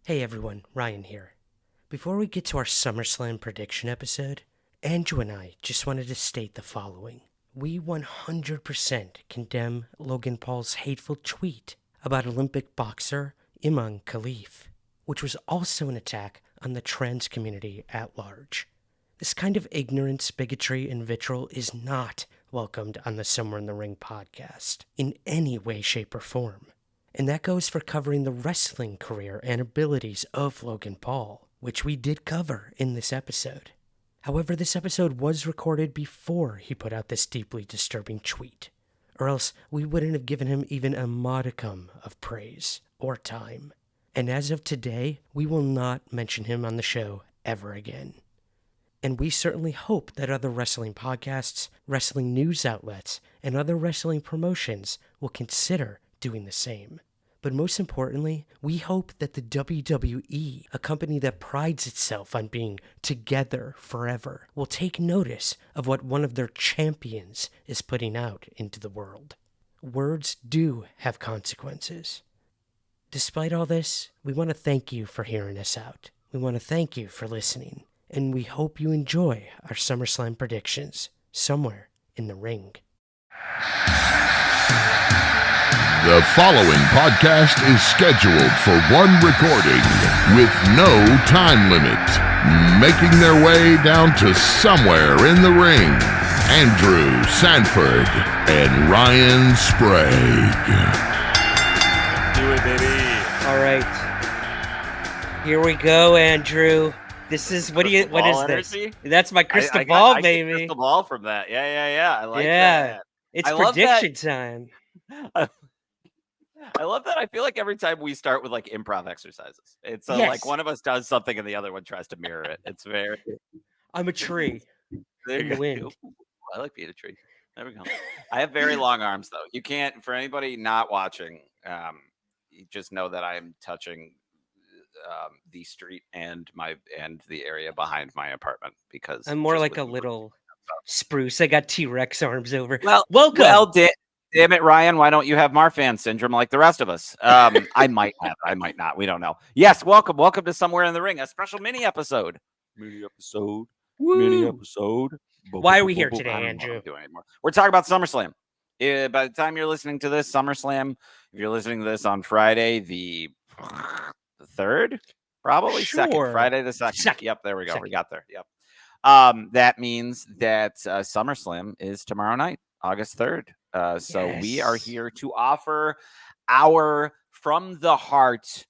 Hey everyone, Ryan here. Before we get to our SummerSlam prediction episode, Andrew and I just wanted to state the following. We 100% condemn Logan Paul's hateful tweet about Olympic boxer Imran Khalif, which was also an attack on the trans community at large. This kind of ignorance, bigotry, and vitriol is not welcomed on the Somewhere in the Ring podcast in any way, shape, or form. And that goes for covering the wrestling career and abilities of Logan Paul, which we did cover in this episode. However, this episode was recorded before he put out this deeply disturbing tweet, or else we wouldn't have given him even a modicum of praise or time. And as of today, we will not mention him on the show ever again. And we certainly hope that other wrestling podcasts, wrestling news outlets, and other wrestling promotions will consider doing the same. But most importantly, we hope that the WWE, a company that prides itself on being together forever, will take notice of what one of their champions is putting out into the world. Words do have consequences. Despite all this, we want to thank you for hearing us out. We want to thank you for listening. And we hope you enjoy our SummerSlam predictions somewhere in the ring. The following podcast is scheduled for one recording with no time limit. Making their way down to somewhere in the ring, Andrew Sanford and Ryan Sprague. Do it, baby. All right. Here we go, Andrew. This is what is energy? this? That's my crystal ball, baby. I crystal ball from that. Yeah. I like Yeah. that. It's I love prediction time. I love that. I feel like every time we start with like improv exercises, it's Yes. like one of us does something and the other one tries to mirror it. It's very. I'm a tree There in you the wind. go. I like being a tree. There we go. I have very long arms though. You can't. For anybody not watching, you just know that I am touching the street and the area behind my apartment because I'm more just like with a the- little spruce. I got T-Rex arms over. Well, welcome. Damn it, Ryan. Why don't you have Marfan syndrome like the rest of us? I might have. I might not. We don't know. Yes, welcome. Welcome to Somewhere in the Ring, a special mini episode. Woo. Why are we here today, Andrew? We're talking about SummerSlam. By the time you're listening to this, SummerSlam, if you're listening to this on Friday, the 3rd, probably Sure. 2nd, Friday the 2nd. Second. Yep, there we go. Second. We got there. Yep. That means that SummerSlam is tomorrow night, August 3rd. So we are here to offer our from the heart,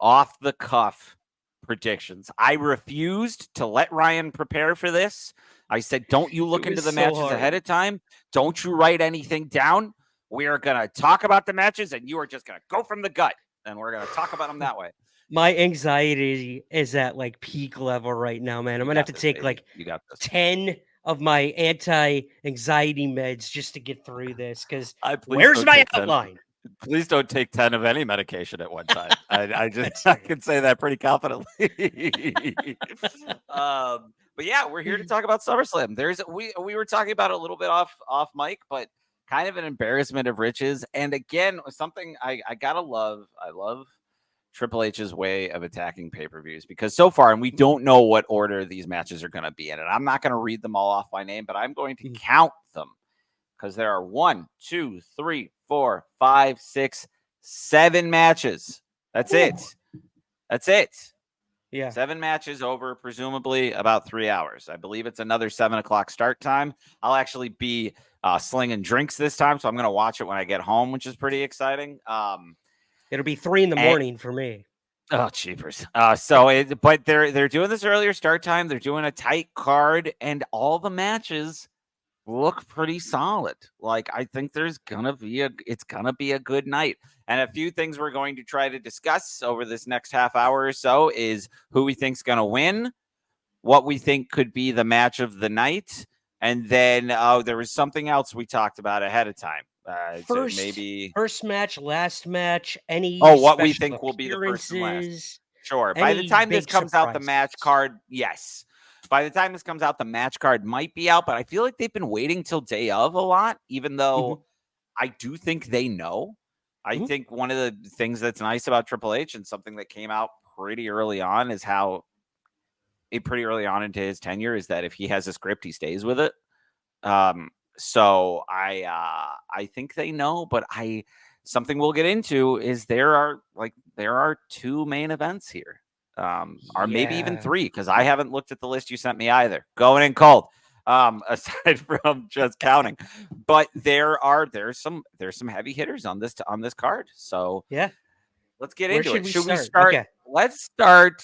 off the cuff predictions. I refused to let Ryan prepare for this. I said, don't you look into the matches ahead of time. Don't you write anything down. We are going to talk about the matches and you are just going to go from the gut and we're going to talk about them that way. My anxiety is at like peak level right now, man. I'm going to have to take like 10 of my anti-anxiety meds just to get through this because where's my outline? Please don't take 10 of any medication at one time. I can say that pretty confidently. But yeah, we're here to talk about SummerSlam. We were talking about it a little bit off mic, but kind of an embarrassment of riches. And again, something I gotta love. I love Triple H's way of attacking pay-per-views because so far, and we don't know what order these matches are going to be in, and I'm not going to read them all off by name, but I'm going to count them because there are 1, 2, 3, 4, 5, 6, 7 matches. That's it. Yeah. 7 matches over presumably about 3 hours. I believe it's another 7:00 start time. I'll actually be slinging drinks this time, so I'm going to watch it when I get home, which is pretty exciting. It'll be 3 a.m. for me. Oh, cheapers. But they're doing this earlier start time. They're doing a tight card, and all the matches look pretty solid. Like, I think it's gonna be a good night. And a few things we're going to try to discuss over this next half hour or so is who we think's gonna win, what we think could be the match of the night, and then there was something else we talked about ahead of time. First match, last match, what we think will be the first and last. Sure. By the time this comes out, the match card, yes. By the time this comes out, the match card might be out, but I feel like they've been waiting till day of a lot, even though I do think they know. I think one of the things that's nice about Triple H and something that came out pretty early on into his tenure is that if he has a script, he stays with it. So I think they know, but something we'll get into is there are 2 main events here. Or maybe even 3, because I haven't looked at the list you sent me either. Going in cold. Aside from just counting. But there's some heavy hitters on this card. So Yeah. let's get Where into should it. we Should we start? start? Okay. Let's start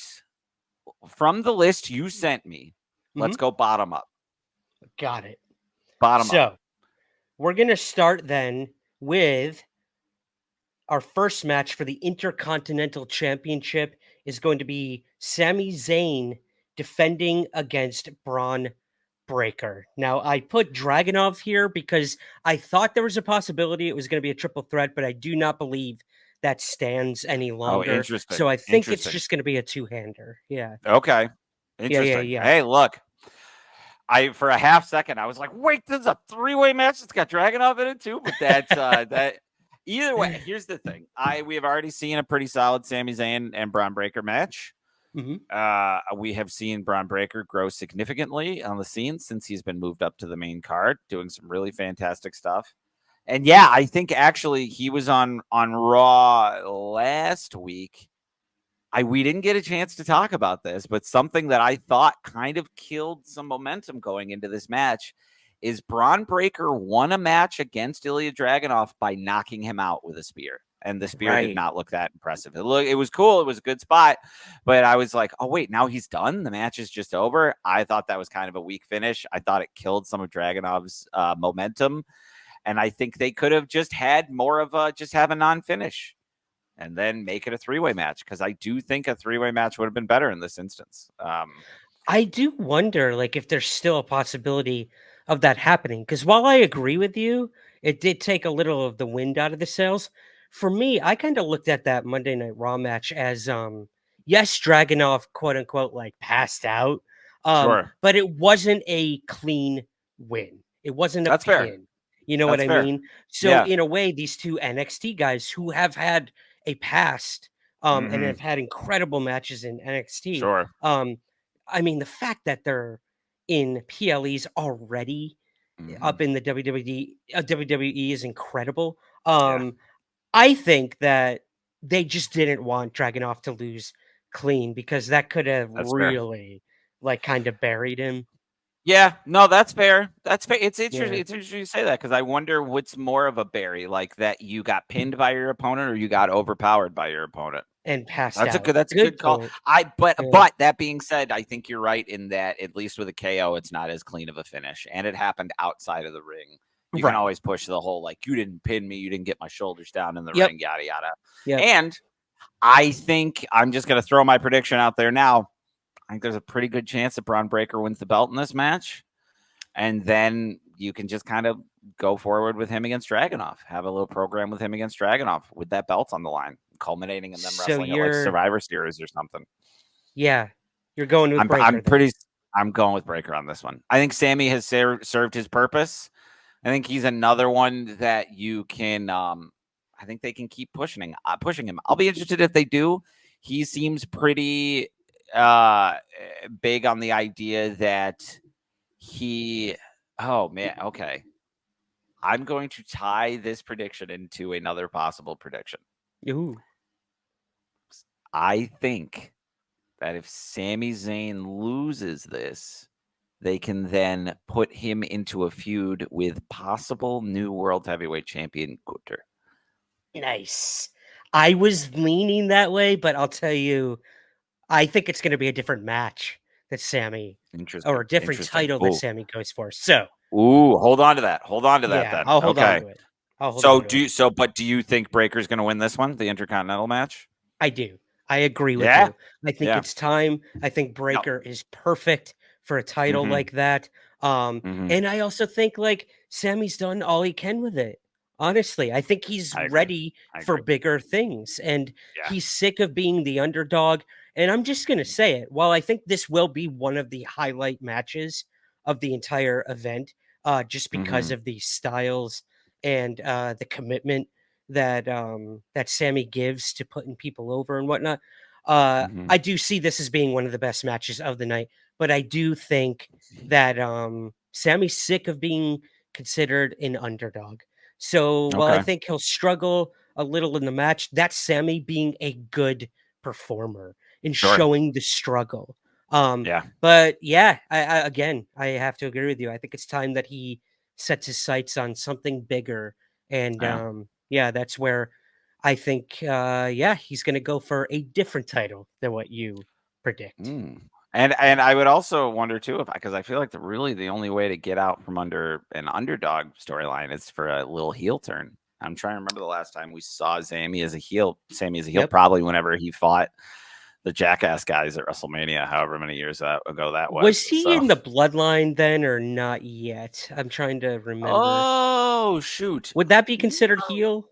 from the list you sent me. Let's Mhm. go bottom up. Got it. Bottom up. So we're going to start then with our first match for the Intercontinental Championship is going to be Sami Zayn defending against Braun Breaker. Now, I put Dragunov here because I thought there was a possibility it was going to be a triple threat, but I do not believe that stands any Oh, longer. interesting. So I think it's just going to be a two-hander. Yeah. Okay. Interesting. Yeah. Hey, look. For a half second I was like, wait, this is a 3-way match that's got Dragunov in it too. But that's that either way. Here's the thing. We have already seen a pretty solid Sami Zayn and Braun Breaker match. We have seen Braun Breaker grow significantly on the scene since he's been moved up to the main card, doing some really fantastic stuff. And yeah, I think actually he was on Raw last week. We didn't get a chance to talk about this, but something that I thought kind of killed some momentum going into this match is Braun Breaker won a match against Ilya Dragunov by knocking him out with a spear. And the spear did not look that impressive. It was cool. It was a good spot. But I was like, oh, wait, now he's done? The match is just over? I thought that was kind of a weak finish. I thought it killed some of Dragunov's momentum. And I think they could have just had more of have a non-finish and then make it a 3-way match, because I do think a 3-way match would have been better in this instance. I do wonder, like, if there's still a possibility of that happening. Because while I agree with you, it did take a little of the wind out of the sails. For me, I kind of looked at that Monday Night Raw match as, yes, Dragunov, quote unquote, like passed out, Sure. but it wasn't a clean win. It wasn't a That's fair. pin. You know what That's I fair. mean? So Yeah. in a way, these 2 NXT guys who have had a past and have had incredible matches in NXT. Sure. I mean, the fact that they're in PLEs already up in the WWE is incredible. I think that they just didn't want Dragunov to lose clean because that could have That's fair. really like kind of buried him. Yeah, no, that's fair. That's fair. It's interesting. Yeah. It's interesting you say that, because I wonder what's more of a bury, like that you got pinned by your opponent or you got overpowered by your opponent. And passed That's out. a good call. Point. But Yeah. that being said, I think you're right in that at least with a KO, it's not as clean of a finish, and it happened outside of the ring. You can always push the whole like, you didn't pin me, you didn't get my shoulders down in the ring, yada yada. And I think I'm just gonna throw my prediction out there now. I think there's a pretty good chance that Braun Breaker wins the belt in this match, and then you can just kind of go forward with him against Dragunov. Have a little program with him against Dragunov with that belt on the line, culminating in them wrestling at like Survivor Series or something. Yeah, you're going with Breaker. I'm going with Breaker on this one. I think Sami has served his purpose. I think he's another one that you can. I think they can keep pushing him. I'll be interested if they do. He seems pretty big on the idea that he. Oh man, okay. I'm going to tie this prediction into another possible prediction. Ooh. I think that if Sami Zayn loses this, they can then put him into a feud with possible new World Heavyweight Champion Gunther. Nice. I was leaning that way, but I'll tell you, I think it's going to be a different match that Sami, or a different title that Sami goes for. So, hold on to that. Then. I'll hold on to it. But do you think Breaker's going to win this one, the Intercontinental match? I do. I agree with you. I think it's time. I think Breaker is perfect for a title like that. And I also think like Sami's done all he can with it. Honestly, I think he's ready for bigger things, and he's sick of being the underdog. And I'm just going to say it. While I think this will be one of the highlight matches of the entire event, just because of the styles and the commitment that that Sami gives to putting people over and whatnot, Mhm. I do see this as being one of the best matches of the night, but I do think that Sammy's sick of being considered an underdog. So while I Okay. think he'll struggle a little in the match, that's Sammy being a good performer and Sure. showing the struggle. Yeah. But yeah, again, I have to agree with you. I think it's time that he sets his sights on something bigger. And Yeah. yeah, that's where I think, yeah, he's going to go for a different title than what you predict. Mm. And I would also wonder too if because I feel like the only way to get out from under an underdog storyline is for a little heel turn. I'm trying to remember the last time we saw Sammy as a heel. Sammy as a heel, Yep. probably whenever he fought the Jackass guys at WrestleMania, however many years ago that was. Was he So, in the bloodline then or not yet? I'm trying to remember. oh shoot, Would that be considered heel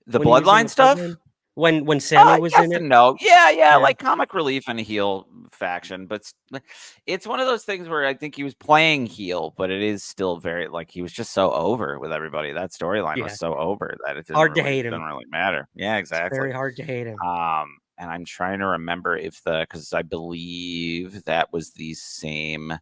the when he was in bloodline the stuff. bloodline? When Sammy was Yes in it? and no. Yeah, Yeah. like comic relief and a heel faction, but it's one of those things where I think he was playing heel, but it is still very like he was just so over with everybody. That storyline was Yeah. so over that it Hard to hate him. didn't really matter. Yeah, It's very exactly. hard to hate him. And I'm trying to remember if because I believe that was the same.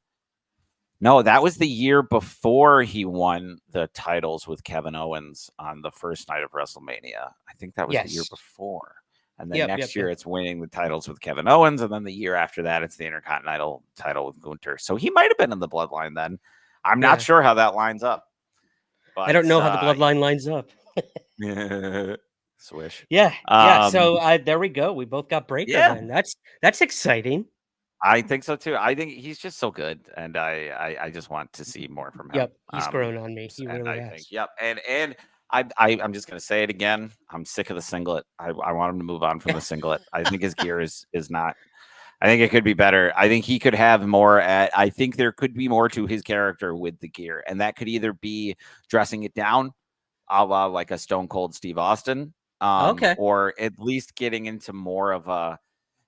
No, that was the year before he won the titles with Kevin Owens on the first night of WrestleMania. I think that was the year Yes. before. And then Yep. Yep. next year Yep. it's winning the titles with Kevin Owens. And then the year after that, it's the Intercontinental title with Gunther. So he might have been in the bloodline then. I'm not Yeah. sure how that lines up. I But don't know how the bloodline lines up. swish. Yeah. Yeah. Um, So there we go. We both got Breaker yeah, then. That's exciting. I think so too. I think he's just so good, and I just want to see more from him. Yep. He's grown on me. He And really I think, has. yep, and I'm just gonna say it again. I'm sick of the singlet. I want him to move on from the singlet. I think his gear is not. I think it could be better. I think he could have more. I think there could be more to his character with the gear, and that could either be dressing it down, a la like a Stone Cold Steve Austin, Okay. or at least getting into more of a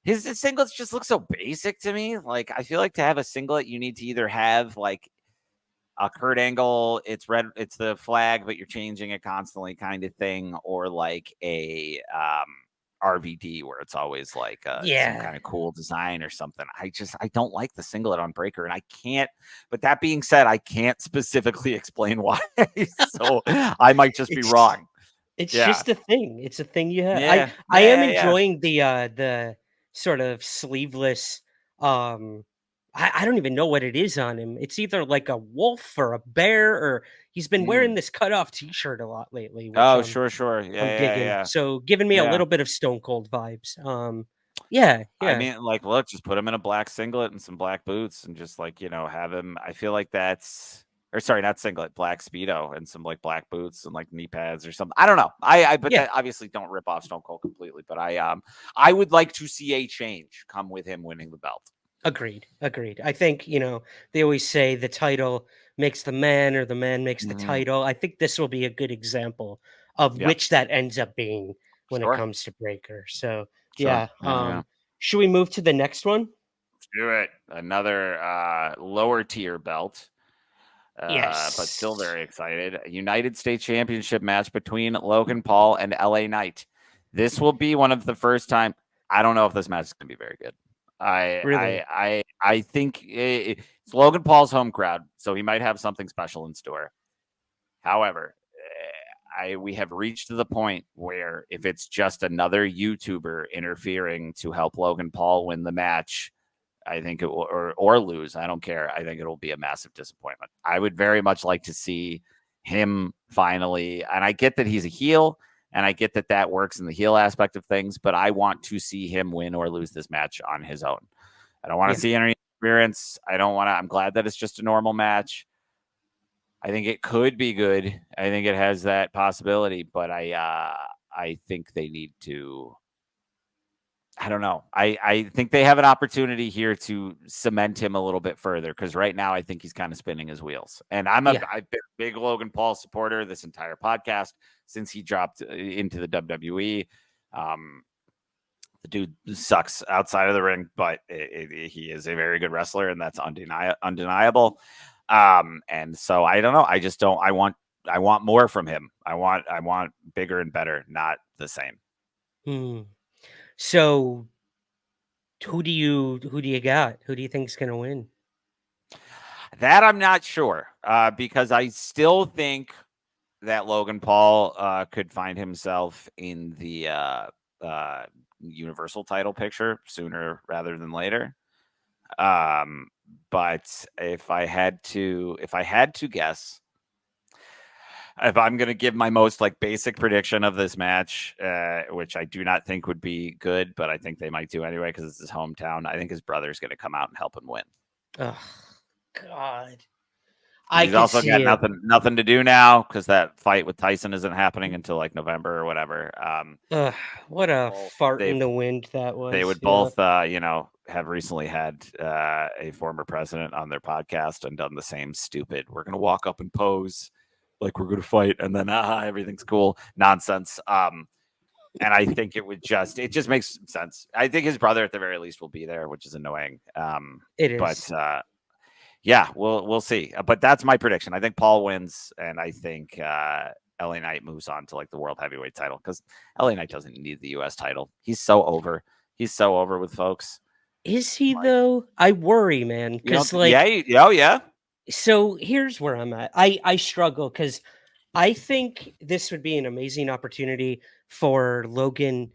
his singlets just look so basic to me. Like I feel like to have a singlet, you need to either have like a Kurt Angle, it's red, it's the flag, but you're changing it constantly, kind of thing, or like a RVD where it's always like some Yeah. kind of cool design or something. I don't like the singlet on Breaker, and I can't. But that being said, I can't specifically explain why. So I might just be It's wrong. it's Yeah, just a thing. It's a thing you have. yeah, I am yeah, yeah, yeah. enjoying the sort of sleeveless I don't even know what it is on him. It's either like a wolf or a bear or he's been wearing Mm. this cutoff t-shirt a lot lately, which Oh, sure, sure. Yeah, I'm yeah, digging. yeah, So giving me a yeah. little bit of Stone Cold vibes. Yeah, I yeah. mean, like, look, just put him in a black singlet and some black boots and just like, have him. I feel like or sorry, not singlet, black Speedo and some like black boots and like knee pads or something. I don't know. But Yeah. that obviously don't rip off Stone Cold completely, but I would like to see a change come with him winning the belt. Agreed. Agreed. I think, they always say the title makes the man or the man makes the Hmm. title. I think this will be a good example of Yeah, which that ends up being when it sure, comes to Breaker. So, sure. yeah. Yeah, yeah. Should we move to the next one? Let's do it. Another lower tier belt. But still Yes. very excited. A United States Championship match between Logan Paul and LA Knight. This will be one of the first time. I don't know if this match is going to be very good. Really? I think it's Logan Paul's home crowd, so he might have something special in store. However, we have reached the point where if it's just another YouTuber interfering to help Logan Paul win the match, I think it will, or lose. I don't care. I think it'll be a massive disappointment. I would very much like to see him finally. And I get that he's a heel, and I get that that works in the heel aspect of things. But I want to see him win or lose this match on his own. I don't want to Yeah. see any interference. I don't want to. I'm glad that it's just a normal match. I think it could be good. I think it has that possibility, but I think they need to. I don't know. I think they have an opportunity here to cement him a little bit further because right now I think he's kind of spinning his wheels. And I've Yeah. been a big Logan Paul supporter this entire podcast since he dropped into the WWE. The dude sucks outside of the ring, but he is a very good wrestler, and that's undeniable. And so I don't know. I just don't. I want more from him. I want bigger and better, not the same. Hmm. So who do you got? Who do you think's gonna win? That I'm not sure, because I still think that Logan Paul could find himself in the uh, Universal title picture sooner rather than later. But if I had to guess, if I'm going to give my most like basic prediction of this match, which I do not think would be good, but I think they might do anyway because it's his hometown. I think his brother's going to come out and help him win. Oh God, Because I he's could also got see it. nothing to do now because that fight with Tyson isn't happening until like November or whatever. Ugh, what a Both fart they in the wind that they was. would Yeah, both have recently had a former president on their podcast and done the same stupid. We're gonna walk up and pose like we're gonna fight, and then everything's cool nonsense. And I think it just makes sense. I think his brother at the very least will be there, which is annoying. it But is. yeah, we'll see. But that's my prediction. I think Paul wins, and I think LA Knight moves on to like the world heavyweight title because LA Knight doesn't need the US title. He's so over. He's so over with folks. Is he Like, though? I worry, man, you don't because like, oh yeah. so here's where I'm at. I struggle because I think this would be an amazing opportunity for Logan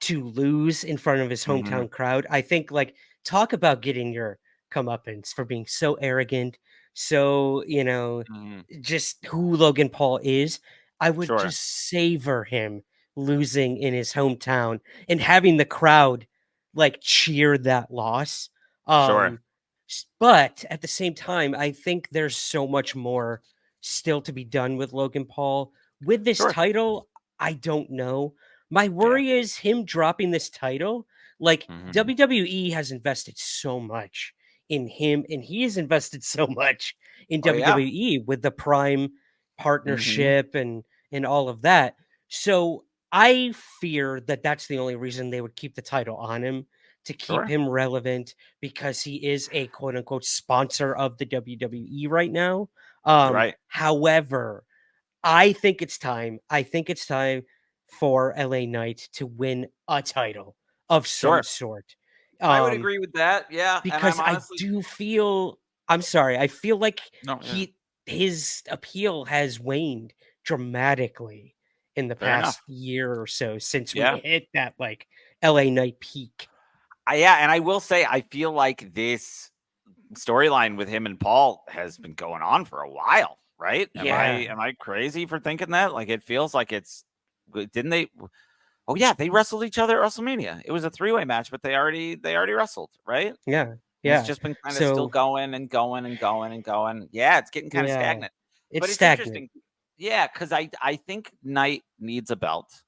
to lose in front of his Mm-hmm. hometown crowd. I think, like, talk about getting your comeuppance for being so arrogant, so, Mm-hmm. just who Logan Paul is. I would Sure. just savor him losing in his hometown and having the crowd like cheer that loss. Sure. But at the same time, I think there's so much more still to be done with Logan Paul. With this Sure. title, I don't know. My Yeah. worry is him dropping this title. Like, Mm-hmm. WWE has invested so much in him, and he has invested so much in Oh yeah. WWE with the Prime Mm-hmm. partnership and all of that. So I fear that that's the only reason they would keep the title on him, to keep Sure. him relevant, because he is a quote unquote sponsor of the WWE right now. Right. However, I think it's time. I think it's time for LA Knight to win a title of some Sure. sort. I would Um, agree with that. Yeah. And I'm because I honestly do feel, I'm sorry, I feel like no, yeah. his appeal has waned dramatically in the Fair enough. past year or so since we Yeah. hit that like LA Knight peak. Yeah, and I will say I feel like this storyline with him and Paul has been going on for a while, right? Yeah. Am I crazy for thinking that? Like it feels like it's didn't they oh yeah, they wrestled each other at WrestleMania. It was a three-way match, but they already wrestled, right? Yeah. And it's Yeah. just been kind of still So, going and going and going and going. Yeah, it's getting kind of yeah, stagnant. it's But it's stagnant. interesting. Yeah, because I think Knight needs a belt,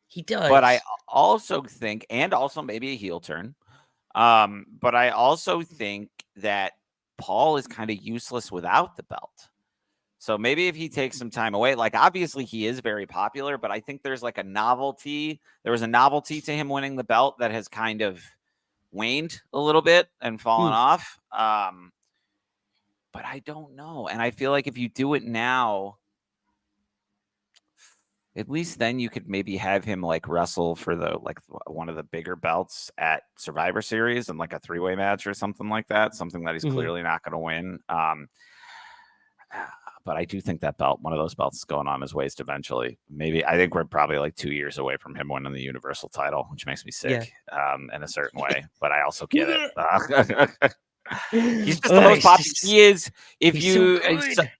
He but I does. also think, and also maybe a heel turn. But I also think that Paul is kind of useless without the belt. So maybe if he takes some time away, like obviously he is very popular, but I think there's like a novelty. There was a novelty to him winning the belt that has kind of waned a little bit and fallen Hmm. off. But I don't know. And I feel like if you do it now, at least then you could maybe have him like wrestle for the like one of the bigger belts at Survivor Series and like a three-way match or something like that. Something that he's Hmm. clearly not going to win. But I do think that belt, one of those belts, is going on his waist eventually. Maybe I think we're probably like 2 years away from him winning the Universal title, which makes me Yeah. sick in a certain way. But I also get it. He's just the Ugh, most popular. He is. If he's so you, good.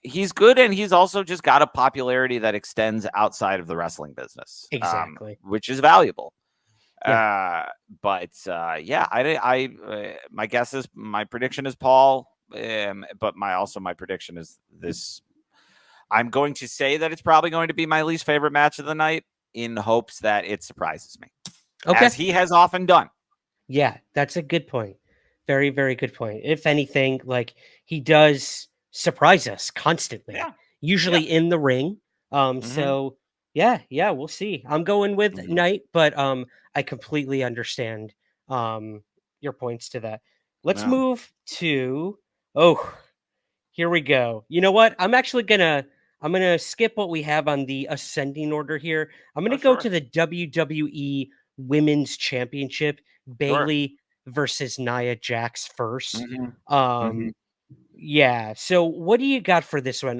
he's good, and he's also just got a popularity that extends outside of the wrestling business, Exactly. which is valuable. Yeah. But yeah, my prediction is Paul. But my prediction is this. I'm going to say that it's probably going to be my least favorite match of the night in hopes that it surprises me, Okay. as he has often done. Yeah, that's a good point. Very, very good point. If anything, like, he does surprise us constantly, Yeah. usually Yeah. in the ring. Mm-hmm. So yeah, we'll see. I'm going with Mm-hmm. Knight, but I completely understand your points to that. Let's Yeah. move to, oh, here we go. You know what? I'm gonna skip what we have on the ascending order here. I'm Oh, gonna go to sure. the WWE women's championship, Sure. Bailey versus Nia Jax first. Hmm. Yeah. So what do you got for this one?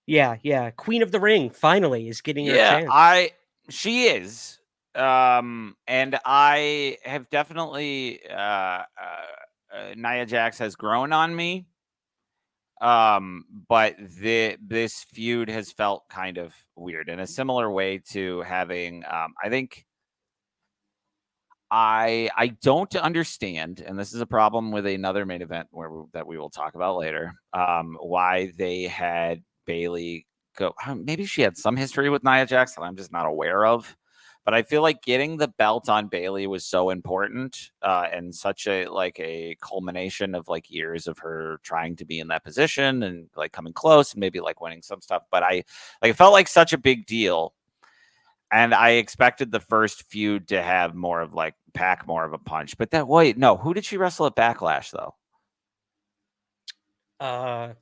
Yeah. Queen of the Ring finally is getting her Yeah, chance. she is. And I have definitely Nia Jax has grown on me. But this feud has felt kind of weird in a similar way to having I think I don't understand, and this is a problem with another main event that we will talk about later. Why they had Bailey go? Maybe she had some history with Nia Jax that I'm just not aware of. But I feel like getting the belt on Bailey was so important, and such a culmination of like years of her trying to be in that position and like coming close and maybe like winning some stuff. But it felt like such a big deal. And I expected the first feud to have more of like pack more of a punch. But that wait, no, who did she wrestle at Backlash though? Uh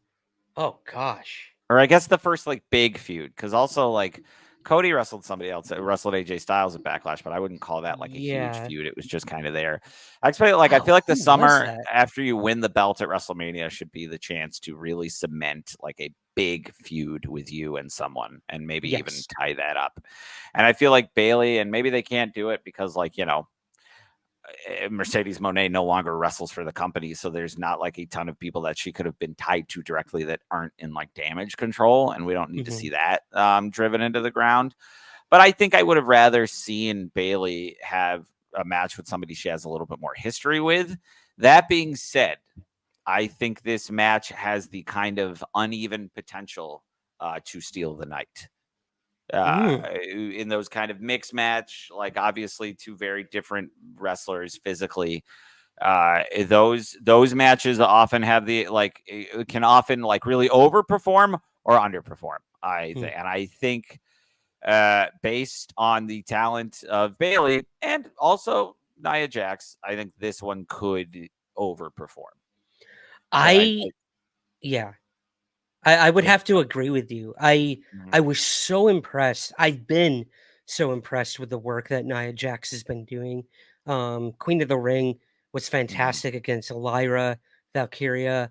oh gosh. Or I guess the first like big feud, because also like Cody wrestled somebody else, wrestled AJ Styles at Backlash, but I wouldn't call that like a huge Yeah. feud. It was just kind of there. I expect like I Oh, feel like the who was summer that? after you win the belt at WrestleMania should be the chance to really cement like a big feud with you and someone, and maybe even Yes. tie that up. And I feel like Bailey, and maybe they can't do it because like Mercedes Moné no longer wrestles for the company, so there's not like a ton of people that she could have been tied to directly that aren't in like damage control, and we don't need to Mhm. see that driven into the ground. But I think I would have rather seen Bailey have a match with somebody she has a little bit more history with. That being said, I think this match has the kind of uneven potential to steal the night Mm. in those kind of mixed match, like obviously two very different wrestlers physically. Those matches often have the like can often like really overperform or underperform. Mm. And I think based on the talent of Bailey and also Nia Jax, I think this one could overperform. And I yeah. I would yeah. have to agree with you. I Mhm, was so impressed. I've been so impressed with the work that Nia Jax has been doing. Queen of the Ring was mhm, fantastic against Elira, Valkyria.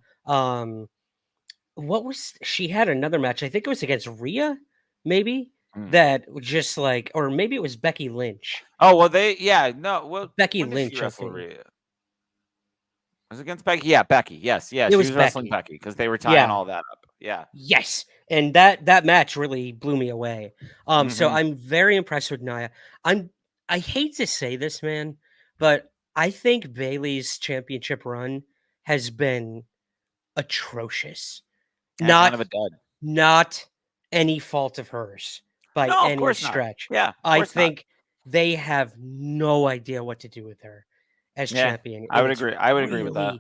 What was she had another match? I think it was against Rhea, maybe mm. that was just like, or maybe it was Becky Lynch. Oh well, no. Well, Becky when did she Lynch, I wrestle think Rhea? Was it against Becky? Yeah, Becky. Yes, yeah, it she was was wrestling Becky. Becky because they were tying Yeah, all that up. Yeah. yes, and that match really blew me away. So Hmm. I'm very impressed with Nia. I hate to say this, man, but I think Bailey's championship run has been atrocious. And kind Not of a dud. not any fault of hers by No, of any course not. stretch. Yeah, of I course not. think they have no idea what to do with her as Yeah, champion, I and would it's agree. I would agree with that.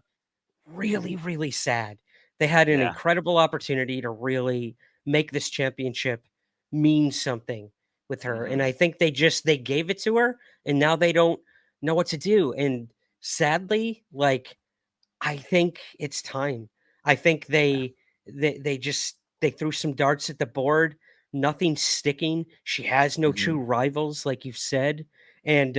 really really, really sad. They had an Yeah. incredible opportunity to really make this championship mean something with her. And Hmm. I think they gave it to her and now they don't know what to do. And sadly, like I think it's time. I think Yeah. they threw some darts at the board. Nothing's sticking. She has no Hmm. true rivals, like you've said, and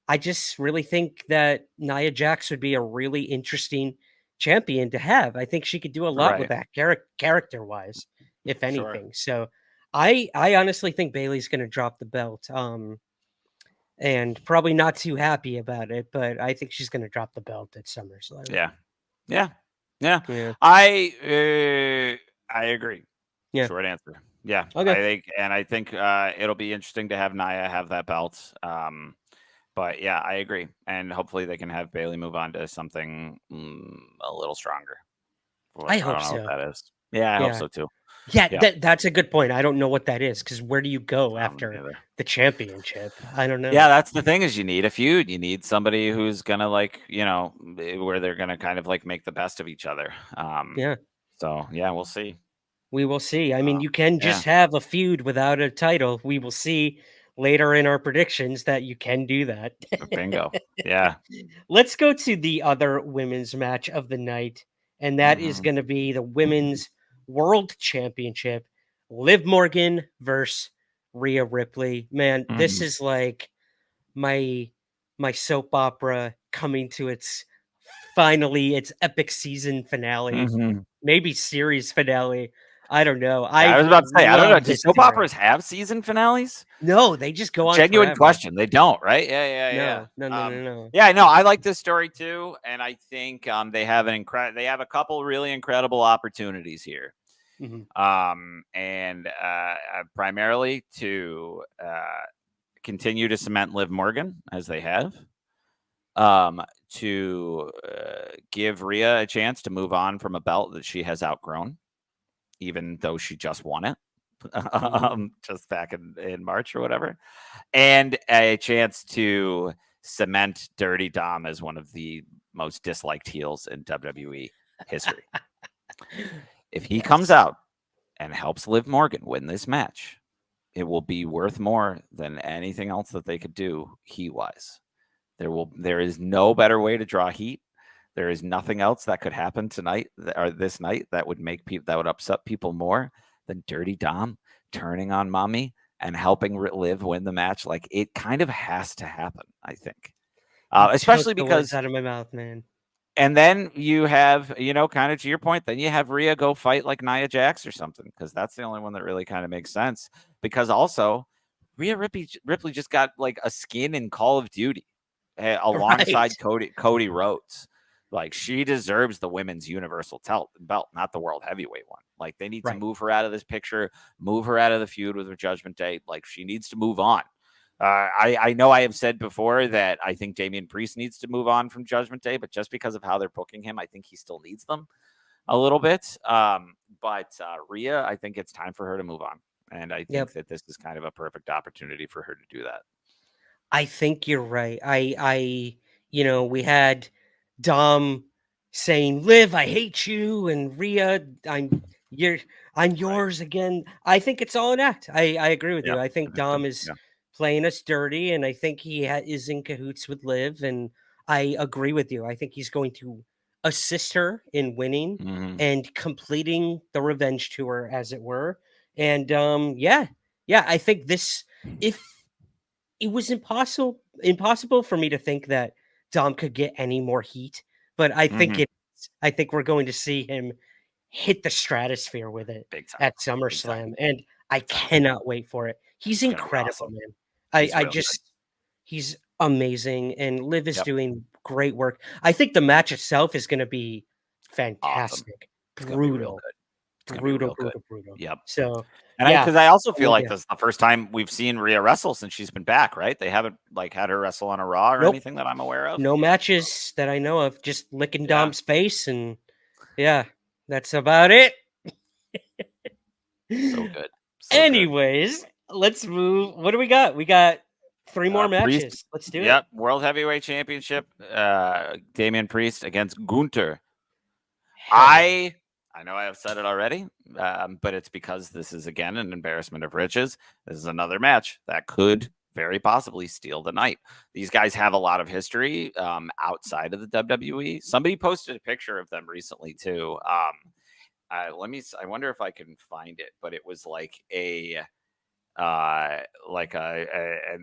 I just really think that Nia Jax would be a really interesting champion to have. I think she could do a lot with Right. that character wise, if Sure. anything. So I honestly think Bailey's going to drop the belt. And probably not too happy about it, but I think she's going to drop the belt at SummerSlam. Yeah. Yeah. Yeah. Yeah. I agree. Yeah. Short answer. Yeah, Okay. I think it'll be interesting to have Nia have that belt. But yeah, I agree, and hopefully they can have Bailey move on to something a little stronger. I I hope don't know what so. that is. Yeah, I hope Yeah. so too. Yeah, Yeah, that's a good point. I don't know what that is because where do you go I don't after either. the championship? I don't Yeah, know. that's the thing is you need a feud. You need somebody who's gonna like where they're gonna kind of like make the best of each other. Yeah, So yeah, we'll see. we will see. I mean, you can Yeah, just have a feud without a title. We will see later in our predictions that you can do that. bingo. Yeah. Let's go to the other women's match of the night, and that is Hmm. going to be the Women's World Championship. Liv Morgan versus Rhea Ripley. Man, this Hmm. is like my soap opera coming to its epic season finale, Mhm. maybe series finale. I don't know. I I was about to say, I don't know. love Do this soap era. operas have season finales? No, they just go on Genuine forever. question. They don't, right? Yeah. No, no, no, no, no. Yeah, no, I like this story too, and I think they have they have a couple really incredible opportunities here. Mhm. And primarily to continue to cement Liv Morgan as they have. To give Rhea a chance to move on from a belt that she has outgrown, even though she just won it just back in March or whatever, and a chance to cement Dirty Dom as one of the most disliked heels in WWE history. If he comes Yes. out and helps Liv Morgan win this match, it will be worth more than anything else that they could do heat wise. There is no better way to draw heat. There is nothing else that could happen tonight or this night that would make people that would upset people more than Dirty Dom turning on Mommy and helping Liv win the match. Like, it kind of has to happen, I think, You took especially the words because. out of my mouth, man. And then you have, kind of to your point, then you have Rhea go fight like Nia Jax or something, because that's the only one that really kind of makes sense. Because also, Rhea Ripley just got like a skin in Call of Duty Right. alongside Cody Rhodes. Like, she deserves the women's universal belt, not the world heavyweight one. Like, they need to Right. move her out of this picture, move her out of the feud with her Judgment Day. Like, she needs to move on. I know I have said before that I think Damian Priest needs to move on from Judgment Day, but just because of how they're booking him, I think he still needs them a little bit. But Rhea, I think it's time for her to move on. And I think Yep. that this is kind of a perfect opportunity for her to do that. I think you're right. We had Dom saying, "Liv, I hate you," and Rhea, you're, I'm Right. yours again. I think it's all an act. I agree with Yeah. you. I think Dom is Yeah. playing us dirty, and I think he is in cahoots with Liv. And I agree with you. I think he's going to assist her in winning Mm-hmm. and completing the revenge tour, as it were. And yeah, I think this if it was impossible for me to think that Dom could get any more heat, but Mm-hmm. I think we're going to see him hit the stratosphere with it Big time. at Big time. SummerSlam, and I Big time. cannot wait for it. He's It's gonna be incredible, awesome. man. He's I really good. just he's amazing, and Liv is Yep. doing great work. I think the match itself is gonna be Awesome. fantastic. It's gonna be real Brutal, good. It's gonna be brutal, real good. brutal, brutal. Yep. So, And yeah, because I also I'm feel with like you. this is the first time we've seen Rhea wrestle since she's been back, right? They haven't like had her wrestle on a Raw or Nope. anything that I'm aware of. No matches that I know of, just licking Yeah. Dom's face, and yeah, that's about it. So good. So good. Anyways, let's move. What do we got? We got 3 more Priest. matches. Let's do it. Yep. World Heavyweight Championship. Damian Priest against Gunter. Hell yeah. I know I have said it already, but it's because this is again an embarrassment of riches. This is another match that could very possibly steal the night. These guys have a lot of history outside of the WWE. Somebody posted a picture of them recently too. Let me. I wonder if I can find it, but it was like and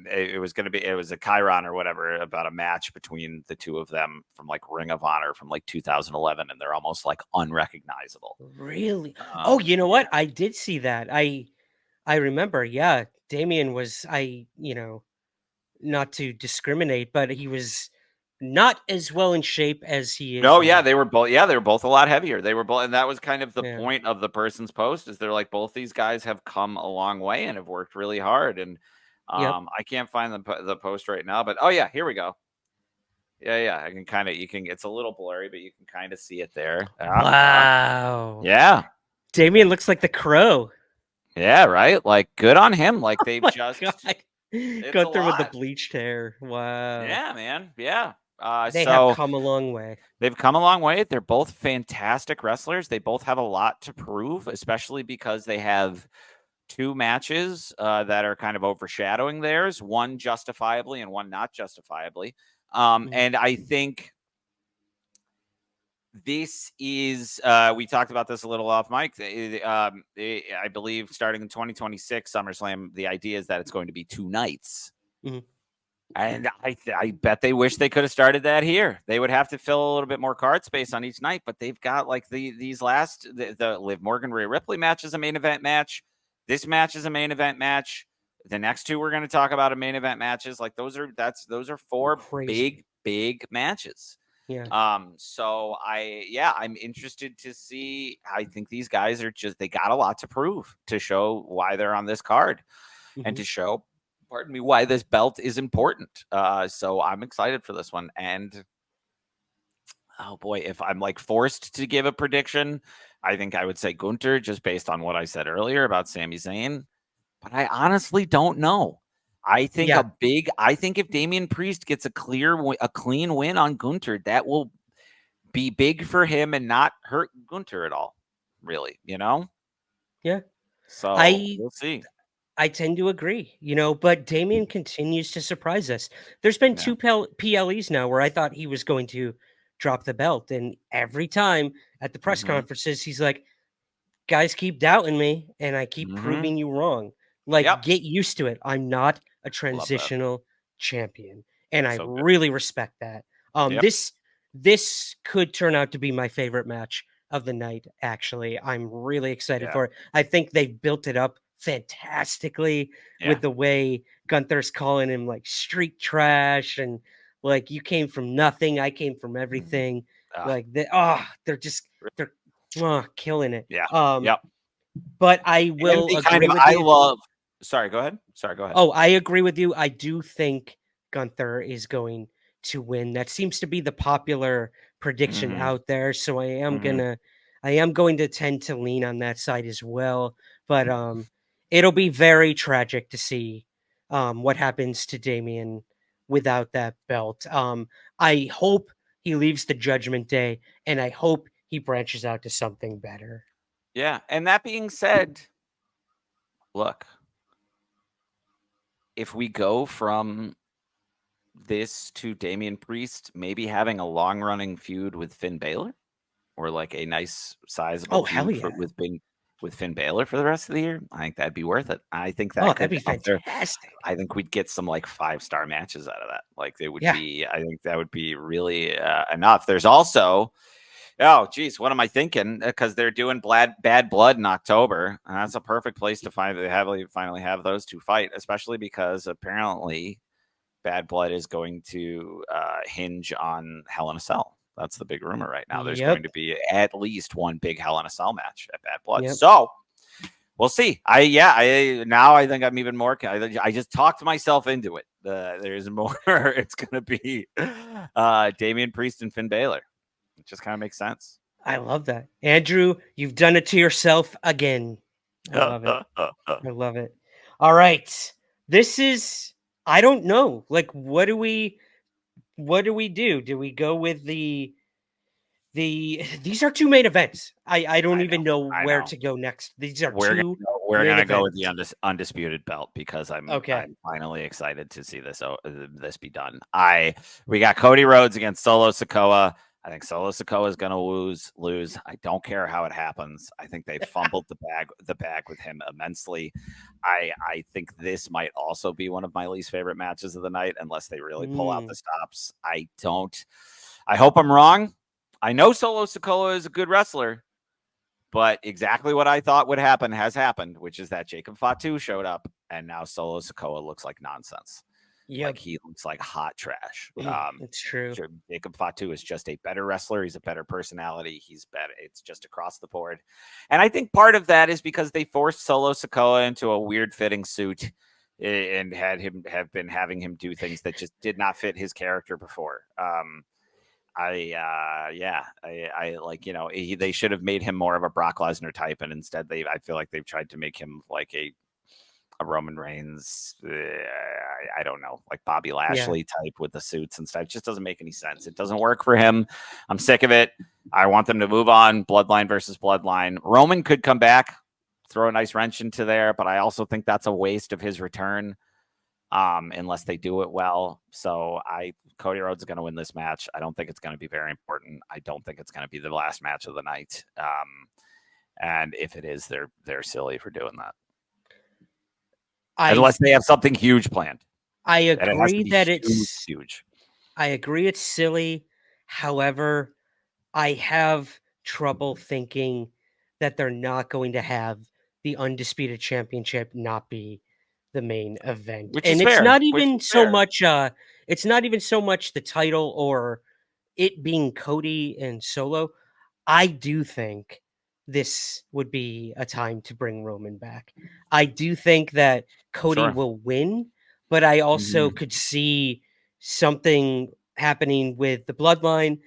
it was going to be, it was a Chiron or whatever about a match between the two of them from like Ring of Honor from like 2011, and they're almost like unrecognizable. Really? Oh, you know Yeah. what? I did see that. I remember. Yeah, Damien was not to discriminate, but he was not as well in shape as he is No, yeah, now. they were both. Yeah, they were both a lot heavier. They were both, and that was kind of the Yeah. point of the person's post. Is they're like, both these guys have come a long way and have worked really hard. And Yep. I can't find the post right now, but oh yeah, here we go. Yeah, I can kind of, you can. It's a little blurry, but you can kind of see it there. Wow. Yeah, Damien looks like the Crow. yeah, right. Like, good on him. Like, they've My just, God. it's a Gunther with the lot. bleached hair. Wow. Yeah, man. Yeah. They have So come a long way. they've come a long way. They're both fantastic wrestlers. They both have a lot to prove, especially because they have two matches that are kind of overshadowing theirs, one justifiably and one not justifiably. Mhm. And I think this is, we talked about this a little off mic. I believe starting in 2026 SummerSlam, the idea is that it's going to be 2 nights. Mhm. And I bet they wish they could have started that here. They would have to fill a little bit more card space on each night, but they've got like the Liv Morgan Rhea Ripley match is a main event match. This match is a main event match. The next two we're going to talk about are main event matches. Like those are four Crazy. big matches. Yeah. So I'm interested to see. I think these guys they got a lot to prove to show why they're on this card and to show, pardon me, why this belt is important. So I'm excited for this one. And oh boy, if I'm like forced to give a prediction, I think I would say Gunther, just based on what I said earlier about Sami Zayn. But I honestly don't know. I think Yeah. if Damian Priest gets a clean win on Gunther, that will be big for him and not hurt Gunther at all, really, Yeah. So I we'll see. I tend to agree, but Damien continues to surprise us. There's been Yeah. two PLEs now where I thought he was going to drop the belt, and every time at the press Mm-hmm. conferences, he's like, guys keep doubting me, and I keep Mm-hmm. proving you wrong. Like, Yep. get used to it. I'm not a Love that. transitional champion, and I So good. really respect that. Yep. This could turn out to be my favorite match of the night. Actually, I'm really excited for it. I think they've built it up fantastically with the way Gunther's calling him like street trash and like you came from nothing, I came from everything. Like they're killing it. Yeah. Um, Yep. but I And will they agree with you. Sorry, go ahead. Oh, I agree with you. I do think Gunther is going to win. That seems to be the popular prediction Mhm. out there. So Mhm. I am going to tend to lean on that side as well. But it'll be very tragic to see what happens to Damien without that belt. I hope he leaves the Judgment Day, and I hope he branches out to something better. Yeah. And that being said, look, if we go from this to Damian Priest maybe having a long running feud with Finn Balor, or like a nice sizable Oh, hell feud yeah. with Finn Balor for the rest of the year, I think that'd be worth it. I think Oh, that that'd could be up there. fantastic. I think we'd get some like 5-star matches out of that. Like they would Yeah. be. I think that would be really enough. There's also, oh geez, what am I thinking? Because they're doing Bad Blood in October, and that's a perfect place to finally have those two fight, especially because apparently Bad Blood is going to hinge on Hell in a Cell. That's the big rumor right now. There's going Yep. to be at least one big Hell in a Cell match at Bad Blood. Yep. So we'll see. I think I'm even more. I just talked myself into it. There's more. It's going to be Damian Priest and Finn Balor. It just kind of makes sense. I love that. Andrew, you've done it to yourself again. I love it. I love it. All right. This is I don't know. Like what do we do? Do we go with the these are two main events. I don't even know I where know. to go next. These are We're two we're main gonna go with events. the undisputed belt because I'm Okay. finally excited to see this be done. We got Cody Rhodes against Solo Sikoa. I think Solo Sikoa is gonna lose. I don't care how it happens. I think they fumbled the bag with him immensely. I think this might also be one of my least favorite matches of the night unless they really pull out the stops. I hope I'm wrong. I know Solo Sikoa is a good wrestler. But exactly what I thought would happen has happened, which is that Jacob Fatu showed up, and now Solo Sikoa looks like nonsense. Yep. Like he looks like hot trash. It's true. Jacob Fatu is just a better wrestler. He's a better personality. He's better. It's just across the board. And I think part of that is because they forced Solo Sikoa into a weird fitting suit and have been having him do things that just did not fit his character before. They should have made him more of a Brock Lesnar type, and instead I feel like they've tried to make him like a Roman Reigns. I don't know, like Bobby Lashley type with the suits and stuff. It just doesn't make any sense. It doesn't work for him. I'm sick of it. I want them to move on. Bloodline versus Bloodline. Roman could come back, throw a nice wrench into there, but I also think that's a waste of his return. Unless they do it well. So Cody Rhodes is going to win this match. I don't think it's going to be very important. I don't think it's going to be the last match of the night. And if it is, they're silly for doing that. Unless they have something huge planned. I And it has to agree be that huge, huge. I agree it's silly. However, I have trouble thinking that they're not going to have the Undisputed Championship not be the main event. Which is And it's fair. not Which even is so fair. much it's not even so much the title or it being Cody and Solo. I do think this would be a time to bring Roman back. I do think that Cody Sure. will win, but I also Mhm. could see something happening with the bloodline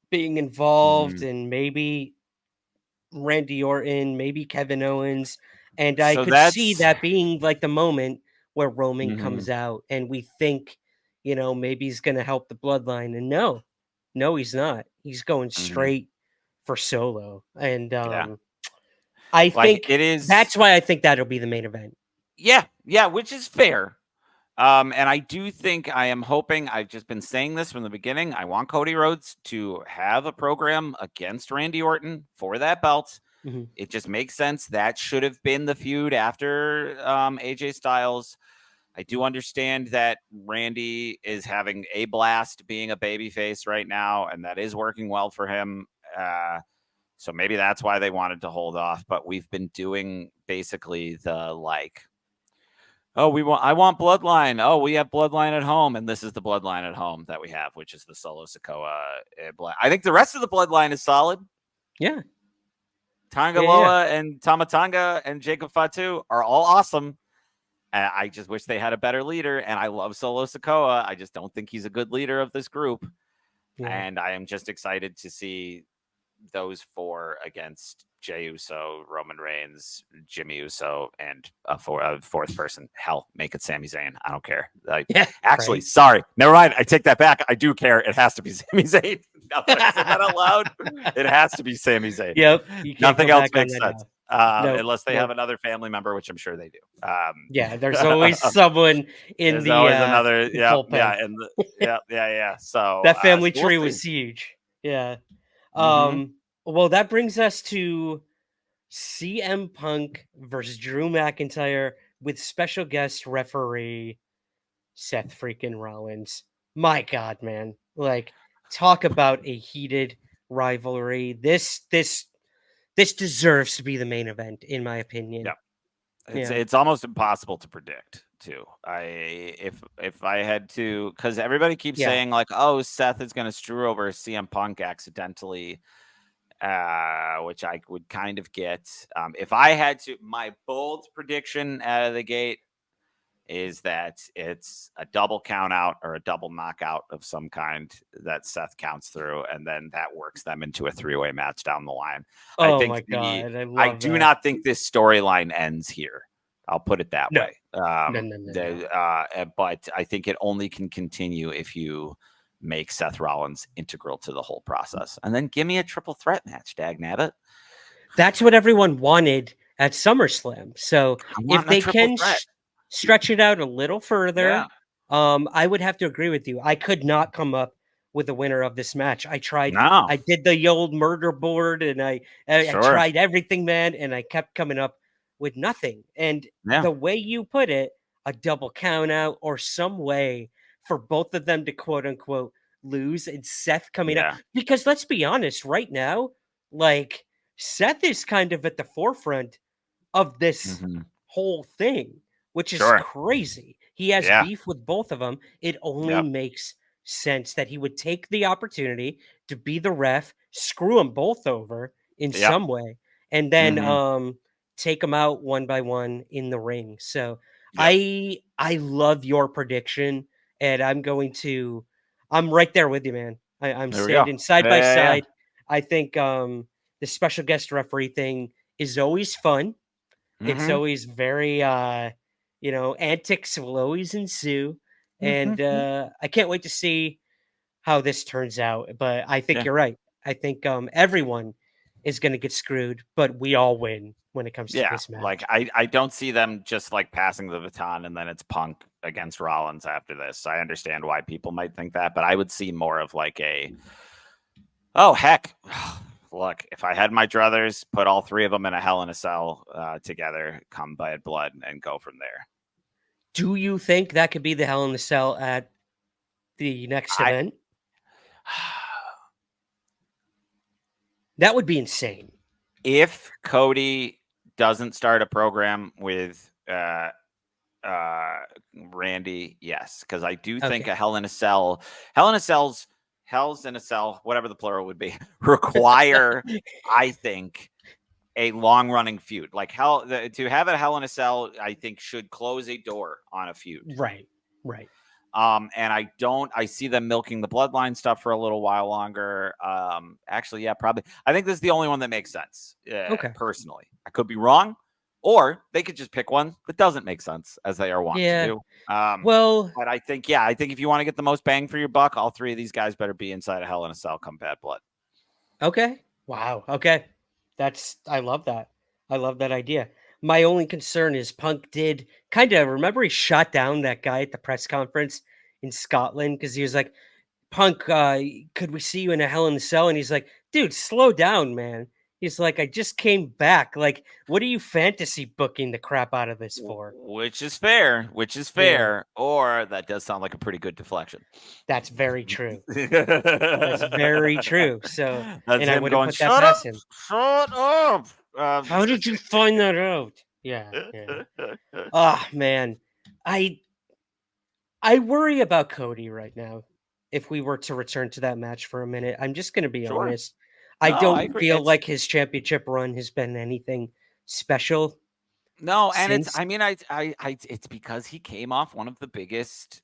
being involved Mhm. and maybe Randy Orton, maybe Kevin Owens. And I So could see that's that being like the moment where Roman mhm, comes out and we think, maybe he's going to help the bloodline. And no, he's not. He's going mhm. straight for Solo. And Yeah. I Like think it is. that's why I think that'll be the main event. Yeah. Yeah. Which is fair. And I do think I am hoping, I've just been saying this from the beginning. I want Cody Rhodes to have a program against Randy Orton for that belt. Mhm. It just makes sense. That should have been the feud after AJ Styles. I do understand that Randy is having a blast being a babyface right now, and that is working well for him. So maybe that's why they wanted to hold off. But we've been doing basically the like, oh, I want Bloodline. Oh, we have Bloodline at home, and this is the Bloodline at home that we have, which is the Solo Sikoa. I think the rest of the Bloodline is solid. Yeah. Yeah. Tangaloa and Tamatanga and Jacob Fatu are all awesome. I just wish they had a better leader, and I love Solo Sikoa. I just don't think he's a good leader of this group, Yeah. and I am just excited to see those four against Jey Uso, Roman Reigns, Jimmy Uso, and a fourth person. Hell, make it Sami Zayn. I don't care. Yeah. Actually, Right. sorry, never mind. I take that back. I do care. It has to be Sami Zayn. Now that I said that out loud, it has to be Sami Zayn. Yep. You can't Nothing go else back on makes that sense. now. No. Unless they have Nope. another family member, which I'm sure they do. Yeah. There's always someone in There's always another. the Yeah, bullpen. yeah, and yeah. So, That family so we'll tree see. was huge. Yeah. Mm-hmm. Well, that brings us to CM Punk versus Drew McIntyre with special guest referee Seth freaking Rollins. My God, man! Like, talk about a heated rivalry. This deserves to be the main event, in my opinion. Yeah, Yeah. it's almost impossible to predict too. If I had to, because everybody keeps Yeah. saying like, oh, Seth is going to screw over CM Punk accidentally, which I would kind of get. If I had to, my bold prediction out of the gate is that it's a double count out or a double knockout of some kind that Seth counts through, and then that works them into a three-way match down the line. Oh my God, I I love do that. not think this storyline ends here. I'll put it that No, way. no. But I think it only can continue if you make Seth Rollins integral to the whole process, and then give me a triple threat match, Dag Nabbit. That's what everyone wanted at SummerSlam. So I if want a they triple can threat. stretch it out a little Yeah. further, I would have to agree with you. I could not come up with a winner of this match. I tried. No. I did the old murder board, and I Sure. tried everything, man, and I kept coming up with nothing. And Yeah. the way you put it, a double count out or some way for both of them to quote unquote lose and Seth coming out. Yeah. Because let's be honest, right now, like Seth is kind of at the forefront of this Mm-hmm. whole thing, which is Sure. crazy. He has Yeah. beef with both of them. It only Yep. makes sense that he would take the opportunity to be the ref, screw them both over in Yep. some way, and then Mm-hmm. take them out one by one in the ring. So Yep. I love your prediction, and I'm right there with you, man. I'm There we go. standing side by Yeah. side. I think the special guest referee thing is always fun. It's Mm-hmm. always very antics will always ensue. And Mm-hmm. I can't wait to see how this turns out. But I think Yeah. you're right. I think everyone is gonna get screwed, but we all win when it comes to Yeah. this Like match. I don't see them just like passing the baton and then it's Punk against Rollins after this. I understand why people might think that, but I would see more of like oh heck. Look, if I had my druthers, put all three of them in a Hell in a Cell together, come Bad Blood, and go from there. Do you think that could be the Hell in the Cell at the next I event? That would be insane. if Cody doesn't start a program with Randy, yes, because I do think Okay. a Hell in a Cell, Hell's in a Cell, whatever the plural would be, require, I think, a long running feud. Like to have a Hell in a Cell, I think should close a door on a feud. Right. Right. And I see them milking the bloodline stuff for a little while longer. Actually, yeah, probably. I think this is the only one that makes sense, Okay. personally. I could be wrong, or they could just pick one that doesn't make sense, as they are wont to Yeah. do. Well, But I think if you want to get the most bang for your buck, all three of these guys better be inside a Hell in a Cell come Bad Blood. okay. Wow. Okay. I love that. I love that idea. My only concern is Punk did kind of remember he shot down that guy at the press conference in Scotland because he was like, Punk, could we see you in a Hell in the Cell? And he's like, dude, slow down, man. He's like, I just came back. Like, what are you fantasy booking the crap out of this for? Which is fair. Yeah, Or that does sound like a pretty good deflection. that's very true. That's very That's true. So, and I him wouldn't going, put that shut up, past him. shut up. How did you find that out? Yeah, yeah. Oh man, I I worry about Cody right now. If we were to return to that match for a minute, I'm just going to be Sure. honest. I No, I don't agree. feel like his championship run has been anything special No, and since. it's because he came off one of the biggest,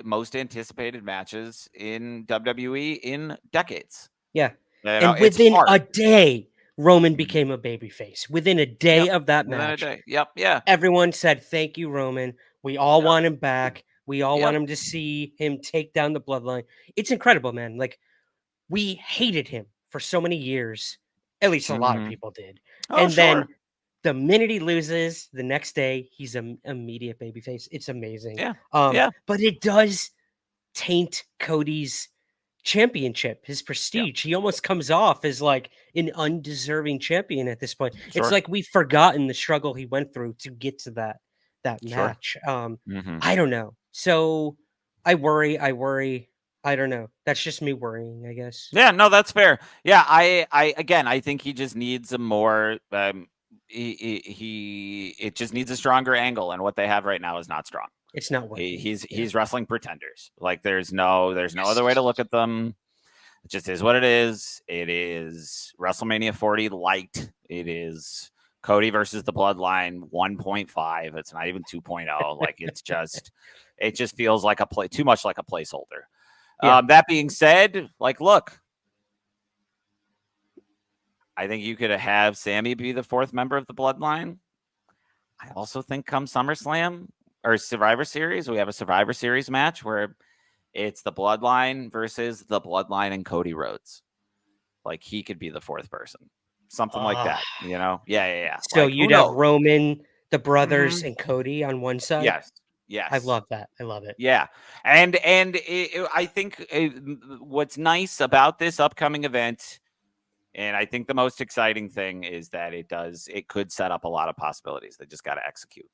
most anticipated matches in WWE in decades. Yeah. You know, And it's within hard. a day, Roman Mhm. became a babyface. Within a day Yep. of that Within a match, day. Yep. Yeah. everyone said, "Thank you, Roman. We all Yep. want him back. We all want Yep. him to see him take down the bloodline." It's incredible, man. Like, we hated him for so many years. At least a lot of Hmm. people did. Oh, And then sure. the minute he loses, the next day, he's an immediate babyface. It's amazing. Yeah. Yeah. But it does taint Cody's championship, his Yeah. prestige. He almost comes off as like an undeserving champion at this point. It's Sure. like we've forgotten the struggle he went through to get to that Sure. match. Hmm. I don't know. So I worry. I don't know. That's just me worrying, I guess. Yeah, no, that's fair. Yeah, I think he just needs a more it just needs a stronger angle, and what they have right now is not strong. It's not working. He's wrestling pretenders. Like there's no other way to Yes. look at them. It just is what it is. It is WrestleMania 40 light. It is Cody versus the Bloodline 1.5. It's not even 2.0. Like it just feels like too much like a placeholder. Yeah. That being said, like, look, I think you could have Sammy be the fourth member of the Bloodline. I also think come SummerSlam or Survivor Series, we have a Survivor Series match where it's the Bloodline versus the Bloodline and Cody Rhodes. Like he could be the fourth person, something like Ah. that. You know? Yeah. So Like who you'd have knows? Roman, the brothers, Mhm. and Cody on one side. Yes. I Yes. love that. I love it. Yeah, and I think what's nice about this upcoming event, and I think the most exciting thing is that it could set up a lot of possibilities. They just got to execute.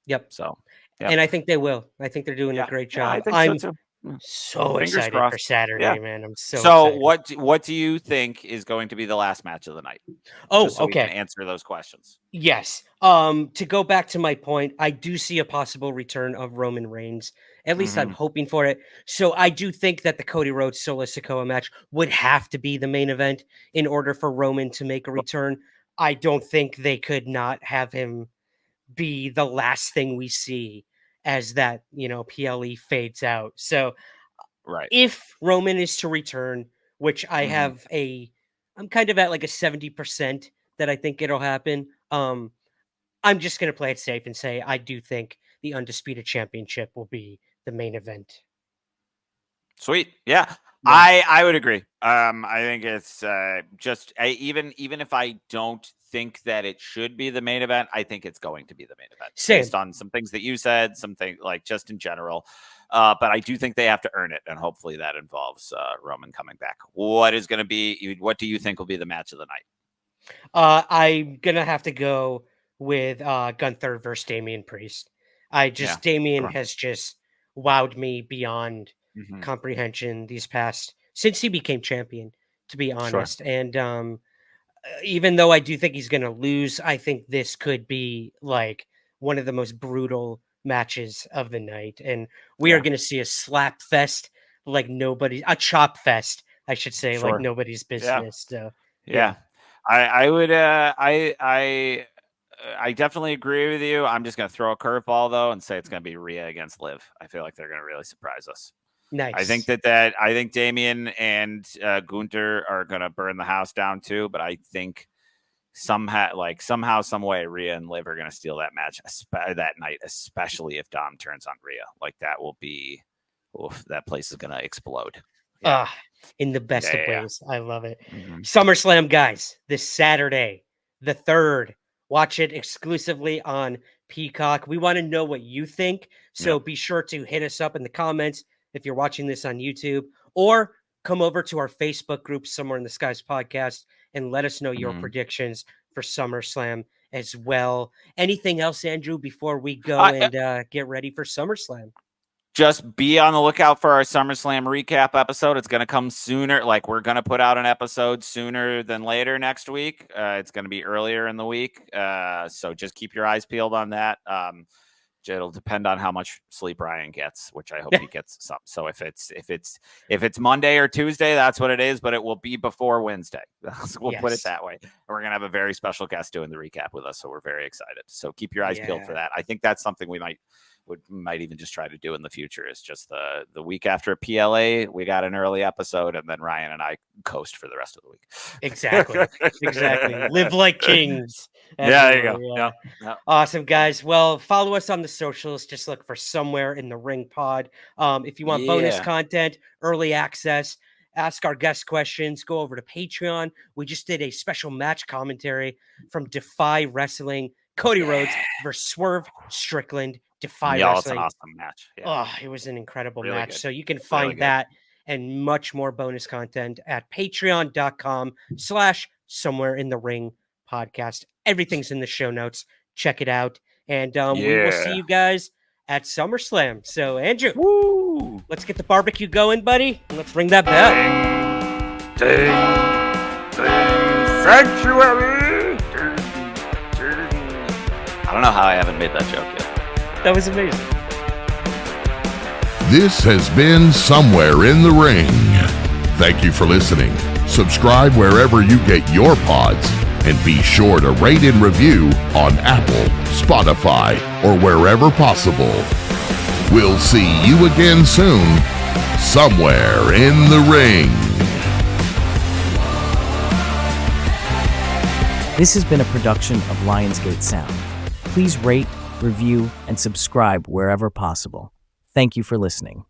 Yep. So, yep, And I think they will. I think they're doing a yeah, great yeah, I job. think so I'm too. Yeah. so Fingers excited for crossed. Yeah. Saturday, man. I'm so So excited. what do you think is going to be the last match of the night? Oh, Just so we can okay. answer those questions. Yes. To go back to my point, I do see a possible return of Roman Reigns. At least I'm Hmm. hoping for it. So I do think that the Cody Rhodes Solo Sikoa match would have to be the main event in order for Roman to make a return. I don't think they could not have him be the last thing we see as that, PLE fades out. So Right. if Roman is to return, which Hmm. I'm kind of at like a 70% that I think it'll happen. I'm just going to play it safe and say I do think the Undisputed Championship will be the main event. Sweet. Yeah. Yeah. I would agree. I think it's even if I don't think that it should be the main event, I think it's going to be the main event Same. based on some things that you said, something like just in general. But I do think they have to earn it, and hopefully that involves Roman coming back. What do you think will be the match of the night? I'm going to have to go with Gunther versus Damian Priest. Damien has just wowed me beyond comprehension since he became champion, to be honest. And even though I do think he's going to lose, I think this could be like one of the most brutal matches of the night. And we are going to see a slap fest a chop fest, I should say, like nobody's business. So, I would, I definitely agree with you. I'm just going to throw a curveball though and say it's going to be Rhea against Liv. I feel like they're going to really surprise us. Nice. I think I think Damien and Gunther are going to burn the house down too, but I think somehow, some way, Rhea and Liv are going to steal that match that night, especially if Dom turns on Rhea. Like that will be, that place is going to explode. In the best of ways. I love it. SummerSlam, guys, this Saturday, the 3rd. Watch it exclusively on Peacock. We want to know what you think, so be sure to hit us up in the comments if you're watching this on YouTube, or come over to our Facebook group, Somewhere in the Skies Podcast, and let us know your predictions for SummerSlam as well. Anything else, Andrew, before we go and get ready for SummerSlam? Just be on the lookout for our SummerSlam recap episode. It's going to come sooner. Like, we're going to put out an episode sooner than later next week. It's going to be earlier in the week. So just keep your eyes peeled on that. It'll depend on how much sleep Ryan gets, which I hope he gets some. So if it's Monday or Tuesday, that's what it is, but it will be before Wednesday. We'll put it that way. And we're going to have a very special guest doing the recap with us. So we're very excited. So keep your eyes peeled for that. I think that's something we might even just try to do in the future, is just the week after PLA, we got an early episode, and then Ryan and I coast for the rest of the week. Exactly. Live like kings. There you go. Yeah. Awesome, guys. Well, follow us on the socials. Just look for Somewhere in the Ring Pod. If you want bonus content, early access, ask our guest questions, go over to Patreon. We just did a special match commentary from Defy Wrestling, Cody Rhodes versus Swerve Strickland. Defy Wrestling. It's an awesome match. It was an incredible match. Good. So you can find that and much more bonus content at patreon.com/Somewhere in the Ring Podcast. Everything's in the show notes. Check it out. And we will see you guys at SummerSlam. So, Andrew, let's get the barbecue going, buddy. And let's ring that bell. Ding, sanctuary. I don't know how I haven't made that joke yet. That was amazing. This has been Somewhere in the Ring. Thank you for listening. Subscribe wherever you get your pods, and be sure to rate and review on Apple, Spotify, or wherever possible. We'll see you again soon, Somewhere in the Ring. This has been a production of LIONSGATE Sound. Please rate, review, and subscribe wherever possible. Thank you for listening.